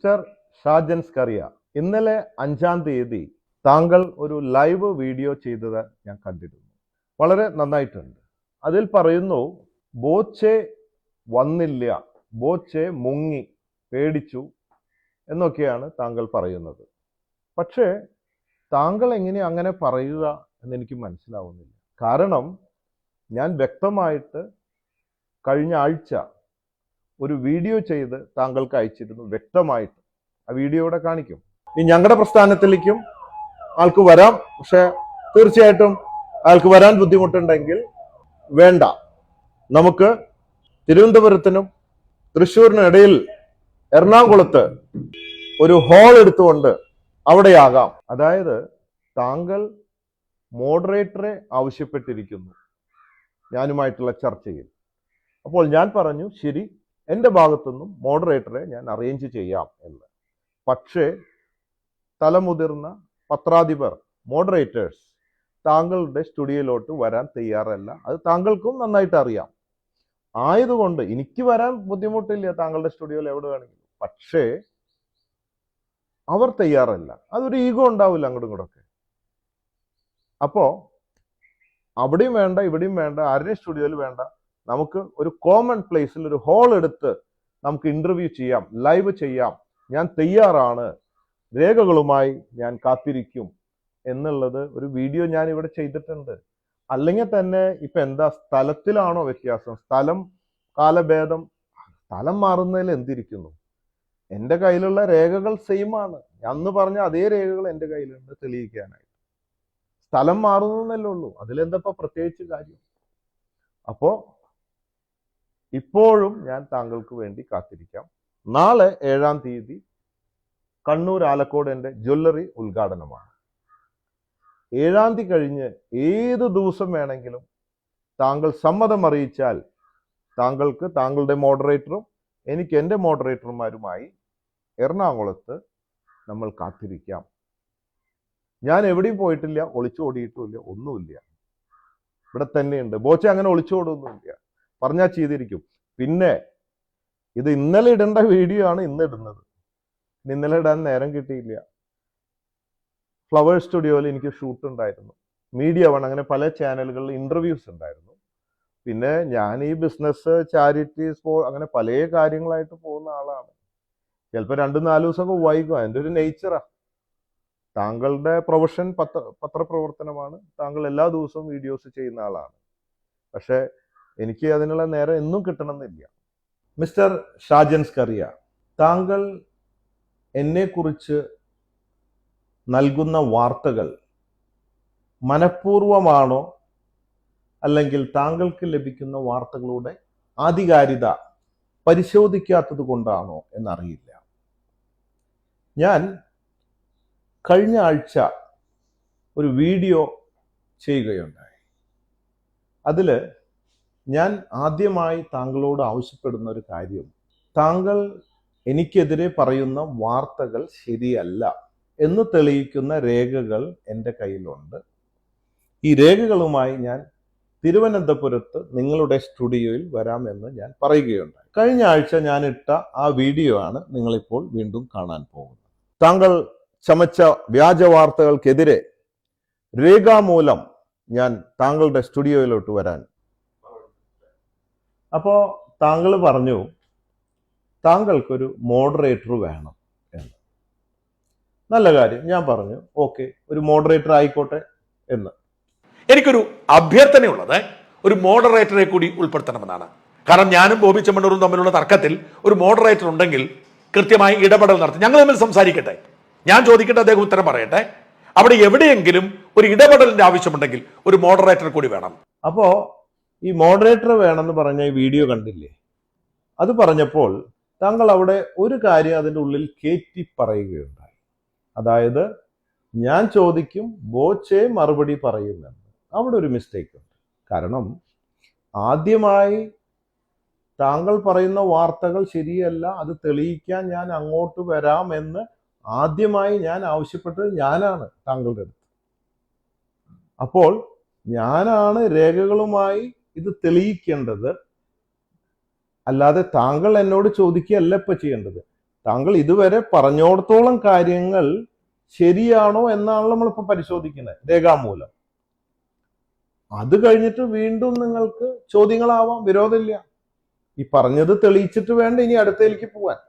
Mister Shajan Scaria, ഇന്നലെ 5-ാം തീയതി താങ്കൾ ഒരു ലൈവ് വീഡിയോ ചെയ്തത് ഞാൻ കണ്ടിരുന്നു. വളരെ നന്നായിട്ടുണ്ട്. അതിൽ പറയുന്നു, ബോച്ചെ വന്നില്ല, ബോച്ചെ മുങ്ങി, പേടിച്ചു എന്നൊക്കെയാണ് താങ്കൾ പറയുന്നത്. പക്ഷേ താങ്കൾ എങ്ങനെ അങ്ങനെ പറയുക എന്നെനിക്ക് മനസ്സിലാവുന്നില്ല. കാരണം ഞാൻ വ്യക്തമായിട്ട് കഴിഞ്ഞ ആഴ്ച ഒരു വീഡിയോ ചെയ്ത് താങ്കൾക്ക് അയച്ചിരുന്നു, വ്യക്തമായിട്ട്. ആ വീഡിയോ ഇവിടെ കാണിക്കും. ഇനി ഞങ്ങളുടെ പ്രസ്ഥാനത്തിലേക്കും ആൾക്ക് വരാം, പക്ഷെ തീർച്ചയായിട്ടും അയാൾക്ക് വരാൻ ബുദ്ധിമുട്ടുണ്ടെങ്കിൽ വേണ്ട, നമുക്ക് തിരുവനന്തപുരത്തിനും തൃശ്ശൂരിനും ഇടയിൽ എറണാകുളത്ത് ഒരു ഹാൾ എടുത്തുകൊണ്ട് അവിടെയാകാം. അതായത് താങ്കൾ മോഡറേറ്ററെ ആവശ്യപ്പെട്ടിരിക്കുന്നു ഞാനുമായിട്ടുള്ള ചർച്ചയിൽ. അപ്പോൾ ഞാൻ പറഞ്ഞു, ശരി, എൻ്റെ ഭാഗത്തുനിന്നും മോഡറേറ്ററെ ഞാൻ അറേഞ്ച് ചെയ്യാം എന്ന്. പക്ഷേ തലമുതിർന്ന പത്രാധിപർ, മോഡറേറ്റേഴ്സ് താങ്കളുടെ സ്റ്റുഡിയോയിലോട്ട് വരാൻ തയ്യാറല്ല. അത് താങ്കൾക്കും നന്നായിട്ട് അറിയാം. ആയതുകൊണ്ട് എനിക്ക് വരാൻ ബുദ്ധിമുട്ടില്ല താങ്കളുടെ സ്റ്റുഡിയോയിൽ എവിടെ വേണമെങ്കിലും. പക്ഷേ അവർ തയ്യാറല്ല. അതൊരു ഈഗോ ഉണ്ടാവില്ല അങ്ങോട്ടും ഇങ്ങോട്ടൊക്കെ. അപ്പോ അവിടെയും വേണ്ട, ഇവിടെയും വേണ്ട, ആരുടെയും സ്റ്റുഡിയോയിൽ വേണ്ട, നമുക്ക് ഒരു കോമൺ പ്ലേസിൽ ഒരു ഹാൾ എടുത്ത് നമുക്ക് ഇന്റർവ്യൂ ചെയ്യാം, ലൈവ് ചെയ്യാം, ഞാൻ തയ്യാറാണ്, രേഖകളുമായി ഞാൻ കാത്തിരിക്കും എന്നുള്ളത് ഒരു വീഡിയോ ഞാൻ ഇവിടെ ചെയ്തിട്ടുണ്ട്. അല്ലെങ്കിൽ തന്നെ ഇപ്പൊ എന്താ, സ്ഥലത്തിലാണോ വ്യത്യാസം? സ്ഥലം കാലഭേദം, സ്ഥലം മാറുന്നതിൽ എന്തിരിക്കുന്നു? എൻ്റെ കയ്യിലുള്ള രേഖകൾ സെയിം ആണ്. അന്ന് പറഞ്ഞ അതേ രേഖകൾ എൻ്റെ കയ്യിലുണ്ട് തെളിയിക്കാനായിട്ട്. സ്ഥലം മാറുന്നല്ലേ ഉള്ളൂ, അതിലെന്തപ്പോ പ്രത്യേകിച്ച് കാര്യം? അപ്പോ ഇപ്പോഴും ഞാൻ താങ്കൾക്ക് വേണ്ടി കാത്തിരിക്കാം. നാളെ 7-ാം തീയതി കണ്ണൂർ ആലക്കോട് എൻ്റെ ജ്വല്ലറി ഉദ്ഘാടനമാണ്. 7-ാം തീയതി കഴിഞ്ഞ് ഏത് ദിവസം വേണമെങ്കിലും താങ്കൾ സമ്മതം അറിയിച്ചാൽ താങ്കൾക്ക് താങ്കളുടെ മോഡറേറ്ററും എനിക്ക് എൻ്റെ മോഡറേറ്റർമാരുമായി എറണാകുളത്ത് നമ്മൾ കാത്തിരിക്കാം. ഞാൻ എവിടെയും പോയിട്ടില്ല, ഒളിച്ചോടിയിട്ടുമില്ല, ഒന്നുമില്ല, ഇവിടെ തന്നെയുണ്ട്. ബോച്ചെ അങ്ങനെ ഒളിച്ചോടൊന്നുമില്ല, പറഞ്ഞാൽ ചെയ്തിരിക്കും. പിന്നെ ഇത് ഇന്നലെ ഇടേണ്ട വീഡിയോ ആണ് ഇന്ന് ഇടുന്നത്. ഇന്നലെ ഇടാൻ നേരം കിട്ടിയില്ല. ഫ്ലവേഴ്സ് സ്റ്റുഡിയോയിൽ എനിക്ക് ഷൂട്ട് ഉണ്ടായിരുന്നു, മീഡിയ വൺ, അങ്ങനെ പല ചാനലുകളിൽ ഇന്റർവ്യൂസ് ഉണ്ടായിരുന്നു. പിന്നെ ഞാൻ ഈ ബിസിനസ്, ചാരിറ്റി, അങ്ങനെ പല കാര്യങ്ങളായിട്ട് പോകുന്ന ആളാണ്. ചിലപ്പോൾ 2-4 ദിവസമൊക്കെ വൈകും. അതിൻ്റെ ഒരു നേച്ചറാ. താങ്കളുടെ പ്രൊഫഷൻ പത്രപ്രവർത്തനമാണ്. താങ്കൾ എല്ലാ ദിവസവും വീഡിയോസ് ചെയ്യുന്ന ആളാണ്. പക്ഷെ എനിക്ക് അതിനുള്ള നേരം എന്നും കിട്ടണമെന്നില്ല. മിസ്റ്റർ ഷാജൻ സ്കറിയ, താങ്കൾ എന്നെക്കുറിച്ച് നൽകുന്ന വാർത്തകൾ മനഃപൂർവമാണോ അല്ലെങ്കിൽ താങ്കൾക്ക് ലഭിക്കുന്ന വാർത്തകളുടെ ആധികാരികത പരിശോധിക്കാത്തത് കൊണ്ടാണോ എന്നറിയില്ല. ഞാൻ കഴിഞ്ഞ ആഴ്ച ഒരു വീഡിയോ ചെയ്യുകയുണ്ടായി. അതിൽ ഞാൻ ആദ്യമായി താങ്കളോട് ആവശ്യപ്പെടുന്ന ഒരു കാര്യം, താങ്കൾ എനിക്കെതിരെ പറയുന്ന വാർത്തകൾ ശരിയല്ല എന്ന് തെളിയിക്കുന്ന രേഖകൾ എൻ്റെ കയ്യിലുണ്ട്. ഈ രേഖകളുമായി ഞാൻ തിരുവനന്തപുരത്ത് നിങ്ങളുടെ സ്റ്റുഡിയോയിൽ വരാമെന്ന് ഞാൻ പറയുകയുണ്ടായി. കഴിഞ്ഞ ആഴ്ച ഞാൻ ഇട്ട ആ വീഡിയോ ആണ് നിങ്ങളിപ്പോൾ വീണ്ടും കാണാൻ പോകുന്നത്. താങ്കൾ ചമച്ച വ്യാജ വാർത്തകൾക്കെതിരെ രേഖാമൂലം ഞാൻ താങ്കളുടെ സ്റ്റുഡിയോയിലോട്ട് വരാൻ. അപ്പോൾ താങ്കൾ പറഞ്ഞു താങ്കൾക്കൊരു മോഡറേറ്റർ വേണം എന്ന്. നല്ല കാര്യം, ഞാൻ പറഞ്ഞു ഓക്കെ, ഒരു മോഡറേറ്റർ ആയിക്കോട്ടെ എന്ന്. എനിക്കൊരു അഭ്യർത്ഥനയുള്ളത് ഒരു മോഡറേറ്ററെ കൂടി ഉൾപ്പെടുത്തണമെന്നാണ്. കാരണം ഞാനും ബോബി ചെമ്മണ്ണൂരും തമ്മിലുള്ള തർക്കത്തിൽ ഒരു മോഡറേറ്റർ ഉണ്ടെങ്കിൽ കൃത്യമായി ഇടപെടൽ നടത്തി ഞങ്ങൾ തമ്മിൽ സംസാരിക്കട്ടെ, ഞാൻ ചോദിക്കട്ടെ, അദ്ദേഹം ഉത്തരം പറയട്ടെ. അവിടെ എവിടെയെങ്കിലും ഒരു ഇടപെടലിന്റെ ആവശ്യമുണ്ടെങ്കിൽ ഒരു മോഡറേറ്റർ കൂടി വേണം. അപ്പോ ഈ മോഡറേറ്റർ വേണമെന്ന് പറഞ്ഞ ഈ വീഡിയോ കണ്ടില്ലേ? അത് പറഞ്ഞപ്പോൾ താങ്കൾ അവിടെ ഒരു കാര്യം അതിൻ്റെ ഉള്ളിൽ കയറ്റി പറയുകയുണ്ടായി. അതായത് ഞാൻ ചോദിക്കും, ബോച്ചെ മറുപടി പറയുമെന്ന്. അവിടെ ഒരു മിസ്റ്റേക്ക് ഉണ്ട്. കാരണം ആദ്യമായി താങ്കൾ പറയുന്ന വാർത്തകൾ ശരിയല്ല, അത് തെളിയിക്കാൻ ഞാൻ അങ്ങോട്ട് വരാമെന്ന് ആദ്യമായി ഞാൻ ആവശ്യപ്പെട്ടത് ഞാനാണ് താങ്കളുടെ അടുത്ത്. അപ്പോൾ ഞാനാണ് രേഖകളുമായി ഇത് തെളിയിക്കേണ്ടത്, അല്ലാതെ താങ്കൾ എന്നോട് ചോദിക്കുകയല്ല ഇപ്പൊ ചെയ്യേണ്ടത്. താങ്കൾ ഇതുവരെ പറഞ്ഞോടത്തോളം കാര്യങ്ങൾ ശരിയാണോ എന്നാണ് നമ്മളിപ്പോൾ പരിശോധിക്കുന്നത് രേഖാമൂലം. അത് കഴിഞ്ഞിട്ട് വീണ്ടും നിങ്ങൾക്ക് ചോദ്യങ്ങളാവാം, വിരോധമില്ല. ഈ പറഞ്ഞത് തെളിയിച്ചിട്ട് വേണ്ട ഇനി അടുത്തേക്ക് പോവാൻ.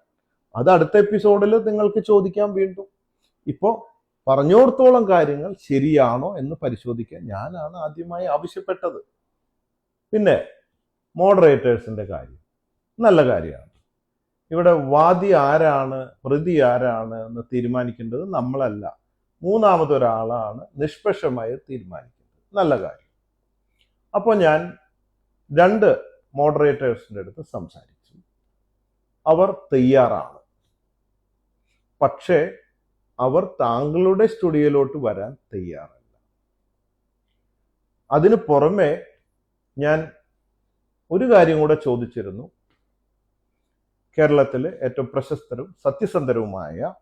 അത് അടുത്ത എപ്പിസോഡിൽ നിങ്ങൾക്ക് ചോദിക്കാം വീണ്ടും. ഇപ്പോ പറഞ്ഞോടത്തോളം കാര്യങ്ങൾ ശരിയാണോ എന്ന് പരിശോധിക്കാൻ ഞാനാണ് ആദ്യമായി ആവശ്യപ്പെട്ടത്. പിന്നെ മോഡറേറ്റേഴ്സിന്റെ കാര്യം നല്ല കാര്യമാണ്. ഇവിടെ വാദി ആരാണ്, പ്രതി ആരാണ് എന്ന് തീരുമാനിക്കേണ്ടത് നമ്മളല്ല, മൂന്നാമതൊരാളാണ് നിഷ്പക്ഷമായി തീരുമാനിക്കേണ്ടത്. നല്ല കാര്യം. അപ്പോൾ ഞാൻ 2 മോഡറേറ്റേഴ്സിൻ്റെ അടുത്ത് സംസാരിച്ചു. അവർ തയ്യാറാണ്. പക്ഷേ അവർ താങ്കളുടെ സ്റ്റുഡിയോയിലോട്ട് വരാൻ തയ്യാറല്ല. അതിന് പുറമെ ഞാൻ ഒരു കാര്യം കൂടെ ചോദിച്ചിരുന്നു. കേരളത്തിലെ ഏറ്റവും പ്രശസ്തരും സത്യസന്ധരുമായ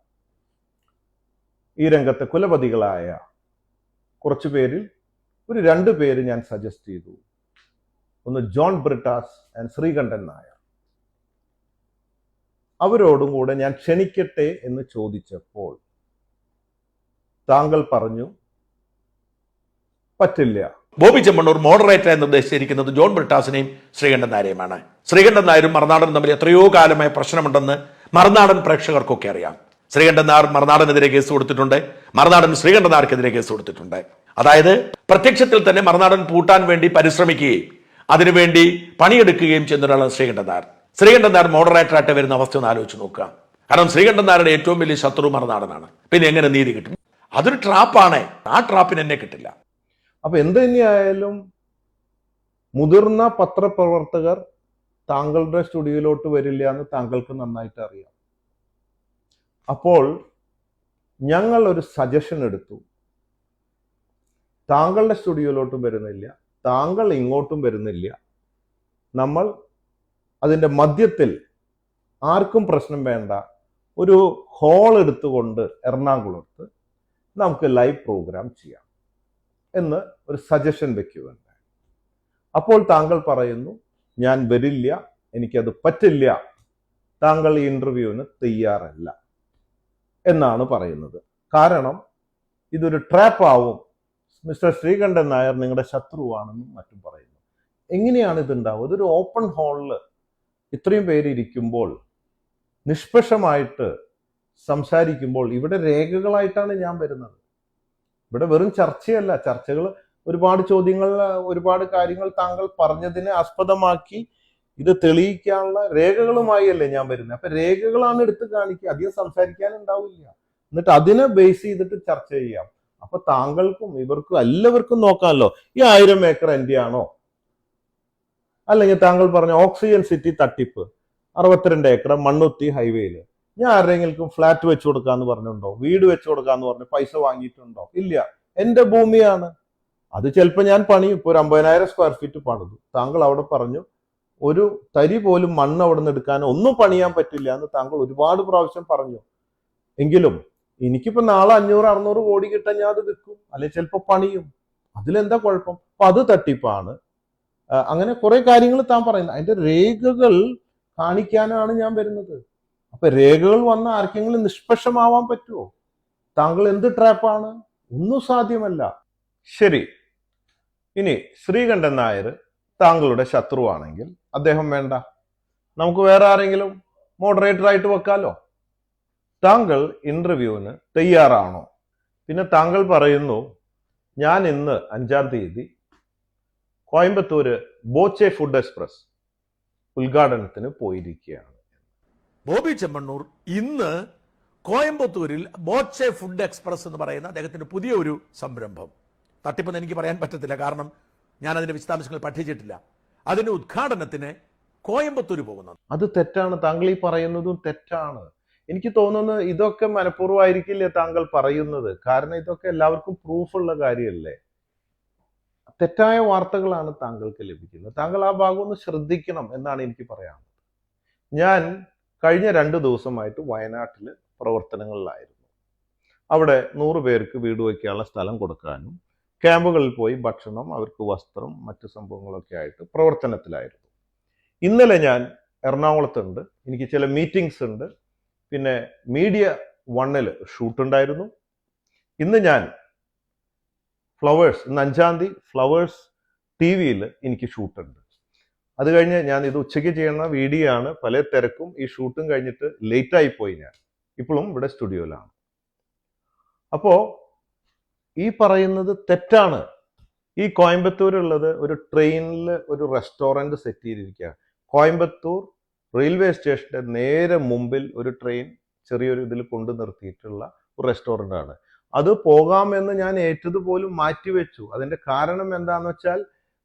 ഈ രംഗത്തെ കുലപതികളായ കുറച്ചു പേരിൽ ഒരു 2 പേര് ഞാൻ സജസ്റ്റ് ചെയ്തു. ഒന്ന് ജോൺ ബ്രിട്ടാസ് ആൻഡ് ശ്രീകണ്ഠൻ നായർ. അവരോടും കൂടെ ഞാൻ ക്ഷണിക്കട്ടെ എന്ന് ചോദിച്ചപ്പോൾ താങ്കൾ പറഞ്ഞു പറ്റില്ല. ബോബി ചെമ്മണ്ണൂർ മോഡറേറ്ററായി നിർദ്ദേശിച്ചിരിക്കുന്നത് ജോൺ ബ്രിട്ടാസിനെയും ശ്രീകണ്ഠൻ നായരെയുമാണ്. ശ്രീകണ്ഠൻ നായരും മറുനാടനും തമ്മിൽ എത്രയോ കാലമായ പ്രശ്നമുണ്ടെന്ന് മറുനാടൻ പ്രേക്ഷകർക്കൊക്കെ അറിയാം. ശ്രീകണ്ഠൻ നായർ മറുനാടനെതിരെ കേസ് കൊടുത്തിട്ടുണ്ട്, മറുനാടൻ ശ്രീകണ്ഠൻ നായർക്കെതിരെ കേസ് കൊടുത്തിട്ടുണ്ട്. അതായത് പ്രത്യക്ഷത്തിൽ തന്നെ മറുനാടൻ പൂട്ടാൻ വേണ്ടി പരിശ്രമിക്കുകയും അതിനുവേണ്ടി പണിയെടുക്കുകയും ചെയ്യുന്ന ഒരാളാണ് ശ്രീകണ്ഠൻ നായർ. ശ്രീകണ്ഠൻ നായർ മോഡറേറ്ററായിട്ട് വരുന്ന അവസ്ഥ ഒന്ന് ആലോചിച്ച് നോക്കുക. കാരണം ശ്രീകണ്ഠൻ നായരുടെ ഏറ്റവും വലിയ ശത്രു മറുനാടനാണ്. പിന്നെ എങ്ങനെ നീതി കിട്ടും? അതൊരു ട്രാപ്പാണ്. ആ ട്രാപ്പിന് എന്നെ കിട്ടില്ല. അപ്പൊ എന്ത് തന്നെയായാലും മുതിർന്ന പത്രപ്രവർത്തകർ താങ്കളുടെ സ്റ്റുഡിയോയിലോട്ട് വരില്ല എന്ന് താങ്കൾക്ക് നന്നായിട്ട് അറിയാം. അപ്പോൾ ഞങ്ങൾ ഒരു സജഷൻ എടുത്തു. താങ്കളുടെ സ്റ്റുഡിയോയിലോട്ടും വരുന്നില്ല, താങ്കൾ ഇങ്ങോട്ടും വരുന്നില്ല. നമ്മൾ അതിൻ്റെ മധ്യത്തിൽ ആർക്കും പ്രശ്നം വേണ്ട ഒരു ഹോൾ എടുത്തുകൊണ്ട് എറണാകുളത്ത് നമുക്ക് ലൈവ് പ്രോഗ്രാം ചെയ്യാം എന്ന് ഒരു സജഷൻ വെക്കുകയുണ്ടായി. അപ്പോൾ താങ്കൾ പറയുന്നു ഞാൻ വരില്ല, എനിക്കത് പറ്റില്ല, താങ്കൾ ഈ ഇന്റർവ്യൂവിന് തയ്യാറല്ല എന്നാണ് പറയുന്നത്. കാരണം ഇതൊരു ട്രാപ്പ് ആവും, മിസ്റ്റർ ശ്രീകണ്ഠൻ നായർ നിങ്ങളുടെ ശത്രുവാണെന്നും മറ്റും പറയുന്നു. എങ്ങനെയാണ് ഇതുണ്ടാവുക? ഇതൊരു ഓപ്പൺ ഹാളിൽ ഇത്രയും പേര് ഇരിക്കുമ്പോൾ നിഷ്പക്ഷമായിട്ട് സംസാരിക്കുമ്പോൾ ഇവിടെ രേഖകളായിട്ടാണ് ഞാൻ വരുന്നത്. ഇവിടെ വെറും ചർച്ചയല്ല. ചർച്ചകൾ ഒരുപാട് ചോദ്യങ്ങൾ, ഒരുപാട് കാര്യങ്ങൾ താങ്കൾ പറഞ്ഞതിനെ ആസ്പദമാക്കി ഇത് തെളിയിക്കാനുള്ള രേഖകളുമായി അല്ലേ ഞാൻ വരുന്നത്. അപ്പൊ രേഖകളാണ് എടുത്ത് കാണിക്കുക, അധികം സംസാരിക്കാനുണ്ടാവില്ല. എന്നിട്ട് അതിനെ ബേസ് ചെയ്തിട്ട് ചർച്ച ചെയ്യാം. അപ്പൊ താങ്കൾക്കും ഇവർക്കും എല്ലാവർക്കും നോക്കാമല്ലോ, ഈ 1000 ഏക്കർ എൻ്റെ ആണോ, അല്ലെങ്കിൽ താങ്കൾ പറഞ്ഞ ഓക്സിജൻ സിറ്റി തട്ടിപ്പ് 62 ഏക്കർ മണ്ണുത്തി ഹൈവേയിൽ ഞാൻ ആരെങ്കിലും ഫ്ലാറ്റ് വെച്ചു കൊടുക്കാന്ന് പറഞ്ഞിട്ടുണ്ടോ, വീട് വെച്ചു കൊടുക്കാന്ന് പറഞ്ഞ് പൈസ വാങ്ങിയിട്ടുണ്ടോ? ഇല്ല, എന്റെ ഭൂമിയാണ്. അത് ചിലപ്പോൾ ഞാൻ പണിയും. ഇപ്പോൾ ഒരു 50,000 സ്ക്വയർ ഫീറ്റ് പണിതു. താങ്കൾ അവിടെ പറഞ്ഞു ഒരു തരി പോലും മണ്ണ് അവിടെ നിന്ന് എടുക്കാൻ ഒന്നും പണിയാൻ പറ്റില്ല എന്ന് താങ്കൾ ഒരുപാട് പ്രാവശ്യം പറഞ്ഞു. എങ്കിലും എനിക്കിപ്പോ നാളെ 500-600 കോടി കിട്ടാൻ ഞാൻ അത് വിൽക്കും, അല്ലെങ്കിൽ ചിലപ്പോൾ പണിയും. അതിലെന്താ കുഴപ്പം? അപ്പൊ അത് തട്ടിപ്പാണ്. അങ്ങനെ കുറെ കാര്യങ്ങൾ താൻ പറയുന്നത്. അതിന്റെ രേഖകൾ കാണിക്കാനാണ് ഞാൻ വരുന്നത്. അപ്പൊ രേഖകൾ വന്ന ആർക്കെങ്കിലും നിഷ്പക്ഷമാവാൻ പറ്റുമോ? താങ്കൾ എന്ത് ട്രാപ്പാണ്? ഒന്നും സാധ്യമല്ല. ശരി, ഇനി ശ്രീകണ്ഠൻ നായർ താങ്കളുടെ ശത്രുവാണെങ്കിൽ അദ്ദേഹം വേണ്ട, നമുക്ക് വേറെ ആരെങ്കിലും മോഡറേറ്റർ ആയിട്ട് വെക്കാലോ. താങ്കൾ ഇന്റർവ്യൂവിന് തയ്യാറാണോ? പിന്നെ താങ്കൾ പറയുന്നു ഞാൻ ഇന്ന് 5-ാം തീയതി കോയമ്പത്തൂര് ബോച്ചെ ഫുഡ് എക്സ്പ്രസ് ഉദ്ഘാടനത്തിന് പോയിരിക്കുകയാണ്. ബോബി ചെമ്മണ്ണൂർ ഇന്ന് കോയമ്പത്തൂരിൽ ബോച്ചെ ഫുഡ് എക്സ്പ്രസ് എന്ന് പറയുന്ന അദ്ദേഹത്തിന്റെ പുതിയ ഒരു സംരംഭം, തട്ടിപ്പെന്ന് എനിക്ക് പറയാൻ പറ്റത്തില്ല, കാരണം ഞാൻ അതിന്റെ വിശദാംശങ്ങൾ പഠിച്ചിട്ടില്ല, അതിന്റെ ഉദ്ഘാടനത്തിന് കോയമ്പത്തൂര് പോകുന്നത്. അത് തെറ്റാണ്. താങ്കൾ ഈ പറയുന്നതും തെറ്റാണ്. എനിക്ക് തോന്നുന്നത് ഇതൊക്കെ മനഃപൂർവ്വമായിരിക്കില്ലേ താങ്കൾ പറയുന്നത്. കാരണം ഇതൊക്കെ എല്ലാവർക്കും പ്രൂഫുള്ള കാര്യമല്ലേ. തെറ്റായ വാർത്തകളാണ് താങ്കൾക്ക് ലഭിക്കുന്നത്. താങ്കൾ ആ ഭാഗം ഒന്ന് ശ്രദ്ധിക്കണം എന്നാണ് എനിക്ക് പറയാനുള്ളത്. ഞാൻ കഴിഞ്ഞ 2 ദിവസമായിട്ട് വയനാട്ടിൽ പ്രവർത്തനങ്ങളിലായിരുന്നു. അവിടെ 100 പേർക്ക് വീട് വയ്ക്കാനുള്ള സ്ഥലം കൊടുക്കാനും ക്യാമ്പുകളിൽ പോയി ഭക്ഷണം, അവർക്ക് വസ്ത്രം, മറ്റു സംഭവങ്ങളൊക്കെ ആയിട്ട് പ്രവർത്തനത്തിലായിരുന്നു. ഇന്നലെ ഞാൻ എറണാകുളത്തുണ്ട്, എനിക്ക് ചില മീറ്റിംഗ്സ് ഉണ്ട്. പിന്നെ മീഡിയ 1 ഷൂട്ടുണ്ടായിരുന്നു. ഇന്ന് ഞാൻ ഫ്ലവേഴ്സ്, ഇന്ന് 5-ാം തീയതി ഫ്ലവേഴ്സ് TV-യിൽ എനിക്ക് ഷൂട്ടുണ്ട്. അത് കഴിഞ്ഞ് ഞാൻ ഇത് ഉച്ചയ്ക്ക് ചെയ്യുന്ന വീഡിയോ ആണ്. പല തിരക്കും ഈ ഷൂട്ടും കഴിഞ്ഞിട്ട് ലേറ്റായി പോയി. ഞാൻ ഇപ്പോഴും ഇവിടെ സ്റ്റുഡിയോയിലാണ്. അപ്പോ ഈ പറയുന്നത് തെറ്റാണ്. ഈ കോയമ്പത്തൂരുള്ളത് ഒരു ട്രെയിനിൽ ഒരു റെസ്റ്റോറൻറ്റ് സെറ്റ് ചെയ്തിരിക്കുക. കോയമ്പത്തൂർ റെയിൽവേ സ്റ്റേഷന്റെ നേരെ മുമ്പിൽ ഒരു ട്രെയിൻ ചെറിയൊരു ഇതിൽ കൊണ്ടു നിർത്തിയിട്ടുള്ള ഒരു റെസ്റ്റോറൻ്റ് ആണ്. അത് പോകാമെന്ന് ഞാൻ ഏറ്റതുപോലും മാറ്റിവെച്ചു. അതിന്റെ കാരണം എന്താണെന്ന് വെച്ചാൽ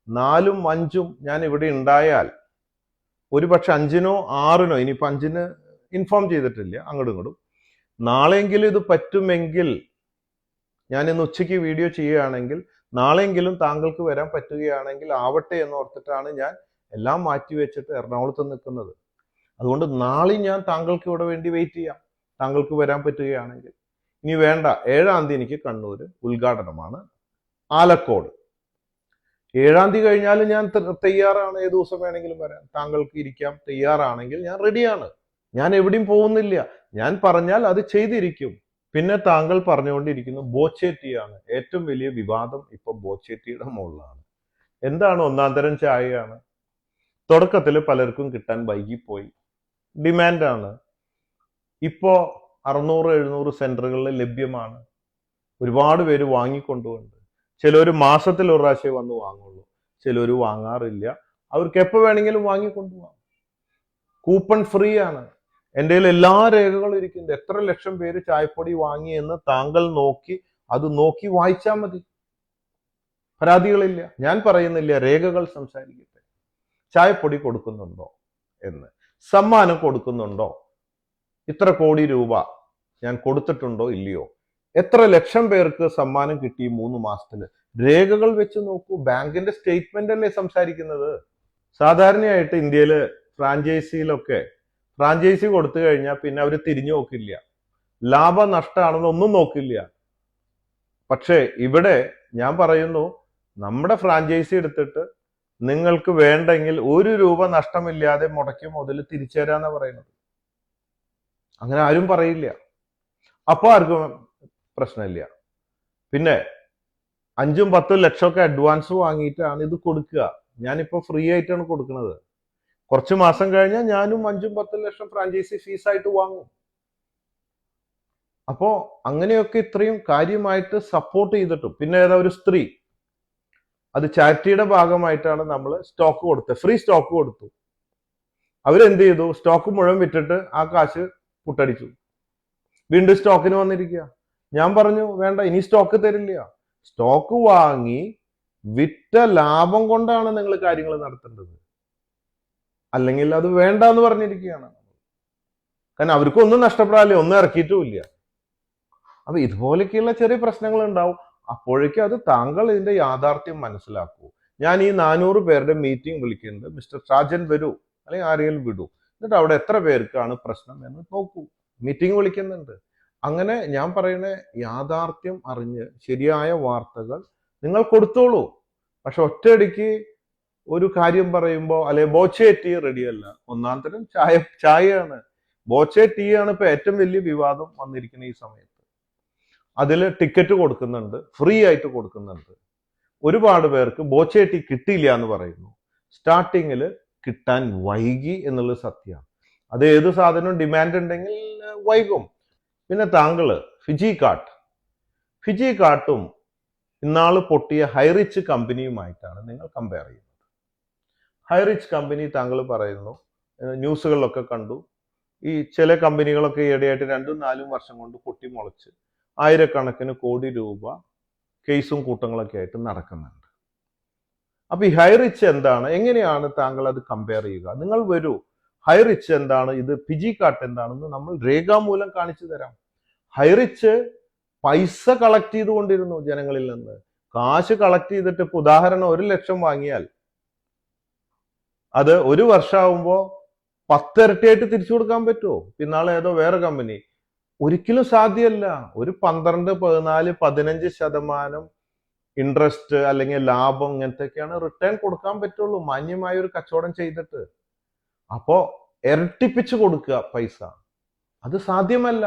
4ഉം 5ഉം ഞാൻ ഇവിടെ ഉണ്ടായാൽ ഒരുപക്ഷെ 5-നോ 6-നോ, ഇനിയിപ്പോൾ 5-ന് ഇൻഫോം ചെയ്തിട്ടില്ല അങ്ങോട്ടും ഇങ്ങോട്ടും, നാളെയെങ്കിലും ഇത് പറ്റുമെങ്കിൽ, ഞാൻ ഇന്ന് ഉച്ചയ്ക്ക് വീഡിയോ ചെയ്യുകയാണെങ്കിൽ നാളെയെങ്കിലും താങ്കൾക്ക് വരാൻ പറ്റുകയാണെങ്കിൽ ആവട്ടെ എന്ന് ഓർത്തിട്ടാണ് ഞാൻ എല്ലാം മാറ്റിവെച്ചിട്ട് എറണാകുളത്ത് നിൽക്കുന്നത്. അതുകൊണ്ട് നാളെ ഞാൻ താങ്കൾക്ക് ഇവിടെ വേണ്ടി വെയിറ്റ് ചെയ്യാം, താങ്കൾക്ക് വരാൻ പറ്റുകയാണെങ്കിൽ. ഇനി വേണ്ട, 7-ാം തീയതി എനിക്ക് കണ്ണൂർ ഉദ്ഘാടനമാണ്, ആലക്കോട്. 7-ാം തീയതി കഴിഞ്ഞാൽ ഞാൻ തയ്യാറാണ്, ഏത് ദിവസം വേണമെങ്കിലും വരാൻ. താങ്കൾക്ക് ഇരിക്കാം, തയ്യാറാണെങ്കിൽ ഞാൻ റെഡിയാണ്. ഞാൻ എവിടെയും പോകുന്നില്ല. ഞാൻ പറഞ്ഞാൽ അത് ചെയ്തിരിക്കും. പിന്നെ താങ്കൾ പറഞ്ഞുകൊണ്ടിരിക്കുന്നു ബോച്ചേറ്റിയാണ്. ഏറ്റവും വലിയ വിവാദം ഇപ്പൊ ബോച്ചേറ്റിയുടെ മുകളിലാണ്. എന്താണ്? 1-ാം തരം ചായയാണ്. തുടക്കത്തിൽ പലർക്കും കിട്ടാൻ വൈകിപ്പോയി. ഡിമാൻഡാണ്. ഇപ്പോ 600-700 സെന്ററുകളിൽ ലഭ്യമാണ്. ഒരുപാട് പേര് വാങ്ങിക്കൊണ്ടുപോകുന്നുണ്ട്. ചിലർ മാസത്തിൽ ഒരു പ്രാവശ്യം വന്ന് വാങ്ങുള്ളൂ, ചിലർ വാങ്ങാറില്ല. അവർക്ക് എപ്പോൾ വേണമെങ്കിലും വാങ്ങിക്കൊണ്ടുപോകാം. കൂപ്പൺ ഫ്രീ ആണ്. എൻ്റെ കയ്യിൽ എല്ലാ രേഖകളും ഇരിക്കുന്നത്. എത്ര ലക്ഷം പേര് ചായപ്പൊടി വാങ്ങി എന്ന് താങ്കൾ നോക്കി വായിച്ചാൽ മതി. പരാതികളില്ല. ഞാൻ പറയുന്നില്ല, രേഖകൾ സംസാരിക്കട്ടെ. ചായപ്പൊടി കൊടുക്കുന്നുണ്ടോ എന്ന്, സമ്മാനം കൊടുക്കുന്നുണ്ടോ, ഇത്ര കോടി രൂപ ഞാൻ കൊടുത്തിട്ടുണ്ടോ ഇല്ലയോ, എത്ര ലക്ഷം പേർക്ക് സമ്മാനം കിട്ടി 3 മാസത്തില്, രേഖകൾ വെച്ച് നോക്കൂ. ബാങ്കിന്റെ സ്റ്റേറ്റ്മെന്റ് അല്ലേ സംസാരിക്കുന്നത്. സാധാരണയായിട്ട് ഇന്ത്യയില് ഫ്രാഞ്ചൈസിയിലൊക്കെ ഫ്രാഞ്ചൈസി കൊടുത്തു കഴിഞ്ഞാൽ പിന്നെ അവർ തിരിഞ്ഞു നോക്കില്ല, ലാഭനഷ്ടമാണെന്നൊന്നും നോക്കില്ല. പക്ഷേ ഇവിടെ ഞാൻ പറയുന്നു, നമ്മുടെ ഫ്രാഞ്ചൈസി എടുത്തിട്ട് നിങ്ങൾക്ക് വേണ്ടെങ്കിൽ 1 രൂപ നഷ്ടമില്ലാതെ മുടക്കി മുതൽ തിരിച്ചു തരാന്നാ പറയുന്നത്. അങ്ങനെ ആരും പറയില്ല. അപ്പൊ ആർക്കും പ്രശ്നമില്ല. പിന്നെ 5-10 ലക്ഷമൊക്കെ അഡ്വാൻസ് വാങ്ങിയിട്ടാണ് ഇത് കൊടുക്കുക. ഞാനിപ്പോ ഫ്രീ ആയിട്ടാണ് കൊടുക്കുന്നത്. കുറച്ച് മാസം കഴിഞ്ഞാൽ ഞാനും 5-10 ലക്ഷം ഫ്രാഞ്ചൈസി ഫീസായിട്ട് വാങ്ങും. അപ്പോ അങ്ങനെയൊക്കെ ഇത്രയും കാര്യമായിട്ട് സപ്പോർട്ട് ചെയ്തിട്ടും, പിന്നെ ഏതാ ഒരു സ്ത്രീ, അത് ചാരിറ്റിയുടെ ഭാഗമായിട്ടാണ് നമ്മൾ സ്റ്റോക്ക് കൊടുത്തത്, ഫ്രീ സ്റ്റോക്ക് കൊടുത്തു. അവരെന്ത് ചെയ്തു? സ്റ്റോക്ക് മുഴുവൻ വിറ്റിട്ട് ആ കാശ് പുട്ടടിച്ചു. വീണ്ടും സ്റ്റോക്കിന് വന്നിരിക്കുക. ഞാൻ പറഞ്ഞു വേണ്ട, ഇനി സ്റ്റോക്ക് തരില്ല. സ്റ്റോക്ക് വാങ്ങി വിറ്റ ലാഭം കൊണ്ടാണ് നിങ്ങൾ കാര്യങ്ങൾ നടത്തേണ്ടത്, അല്ലെങ്കിൽ അത് വേണ്ട എന്ന് പറഞ്ഞിരിക്കുകയാണ്. കാരണം അവർക്ക് ഒന്നും നഷ്ടപ്പെടാല്ലേ, ഒന്നും ഇറക്കിയിട്ടുമില്ല. അപ്പൊ ഇതുപോലെയൊക്കെയുള്ള ചെറിയ പ്രശ്നങ്ങൾ ഉണ്ടാവും. അപ്പോഴേക്കും അത് താങ്കൾ ഇതിന്റെ യാഥാർത്ഥ്യം മനസ്സിലാക്കൂ. ഞാൻ ഈ 400 പേരുടെ മീറ്റിംഗ് വിളിക്കുന്നുണ്ട്. മിസ്റ്റർ ഷാജൻ വരൂ, അല്ലെങ്കിൽ ആരെങ്കിലും വിടൂ, എന്നിട്ട് അവിടെ എത്ര പേർക്കാണ് പ്രശ്നം എന്ന് നോക്കൂ. മീറ്റിംഗ് വിളിക്കുന്നുണ്ട്. അങ്ങനെ ഞാൻ പറയുന്ന യാഥാർത്ഥ്യം അറിഞ്ഞ് ശരിയായ വാർത്തകൾ നിങ്ങൾ കൊടുത്തോളൂ. പക്ഷെ ഒറ്റയടിക്ക് ഒരു കാര്യം പറയുമ്പോൾ, അല്ലെ ബോച്ചെ ടീ റെഡിയല്ല, 1-ാം തരം ചായയാണ്. ബോച്ചെ ടീ ആണ് ഇപ്പൊ ഏറ്റവും വലിയ വിവാദം വന്നിരിക്കുന്ന ഈ സമയത്ത്. അതിൽ ടിക്കറ്റ് കൊടുക്കുന്നുണ്ട്, ഫ്രീ ആയിട്ട് കൊടുക്കുന്നുണ്ട്. ഒരുപാട് പേർക്ക് ബോച്ചെ ടീ കിട്ടിയില്ല എന്ന് പറയുന്നു. സ്റ്റാർട്ടിങ്ങിൽ കിട്ടാൻ വൈകി എന്നുള്ളത് സത്യമാണ്. അത് ഏത് സാധനവും ഡിമാൻഡ് ഉണ്ടെങ്കിൽ വൈകും. പിന്നെ താങ്കള് ഫിജി കാട്ടും ഇന്നാള് പൊട്ടിയ ഹൈറിച്ച് കമ്പനിയുമായിട്ടാണ് നിങ്ങൾ കമ്പയർ ചെയ്യുന്നത്. ഹൈറിച്ച് കമ്പനി താങ്കൾ പറയുന്നു, ന്യൂസുകളിലൊക്കെ കണ്ടു, ഈ ചില കമ്പനികളൊക്കെ ഈയിടെയായിട്ട് 2-4 വർഷം കൊണ്ട് പൊട്ടി മുളച്ച് ആയിരക്കണക്കിന് കോടി രൂപ കേസും കൂട്ടങ്ങളൊക്കെ ആയിട്ട് നടക്കുന്നുണ്ട്. അപ്പൊ ഈ ഹൈറിച്ച് എന്താണ്, എങ്ങനെയാണ് താങ്കൾ അത് കമ്പയർ ചെയ്യുക? നിങ്ങൾ വരൂ, ഹൈറിച്ച് എന്താണ്, ഇത് ഫിജി കാട്ട് എന്താണെന്ന് നമ്മൾ രേഖാമൂലം കാണിച്ചു തരാം. ഹൈറിച്ച് പൈസ കളക്ട് ചെയ്തുകൊണ്ടിരുന്നു ജനങ്ങളിൽ നിന്ന്. കാശ് കളക്ട് ചെയ്തിട്ട്, ഇപ്പൊ ഉദാഹരണം 1 ലക്ഷം വാങ്ങിയാൽ അത് 1 വർഷമാകുമ്പോ 10 ഇരട്ടിയായിട്ട് തിരിച്ചു കൊടുക്കാൻ പറ്റുമോ? പിന്നാളെ ഏതോ വേറെ കമ്പനി, ഒരിക്കലും സാധ്യമല്ല. ഒരു 12, 14, 15% ഇൻട്രസ്റ്റ് അല്ലെങ്കിൽ ലാഭം ഇങ്ങനത്തെയൊക്കെയാണ് റിട്ടേൺ കൊടുക്കാൻ പറ്റുള്ളൂ, മാന്യമായ ഒരു കച്ചവടം ചെയ്തിട്ട്. അപ്പോ ഇരട്ടിപ്പിച്ച് കൊടുക്കുക പൈസ. അത് സാധ്യമല്ല.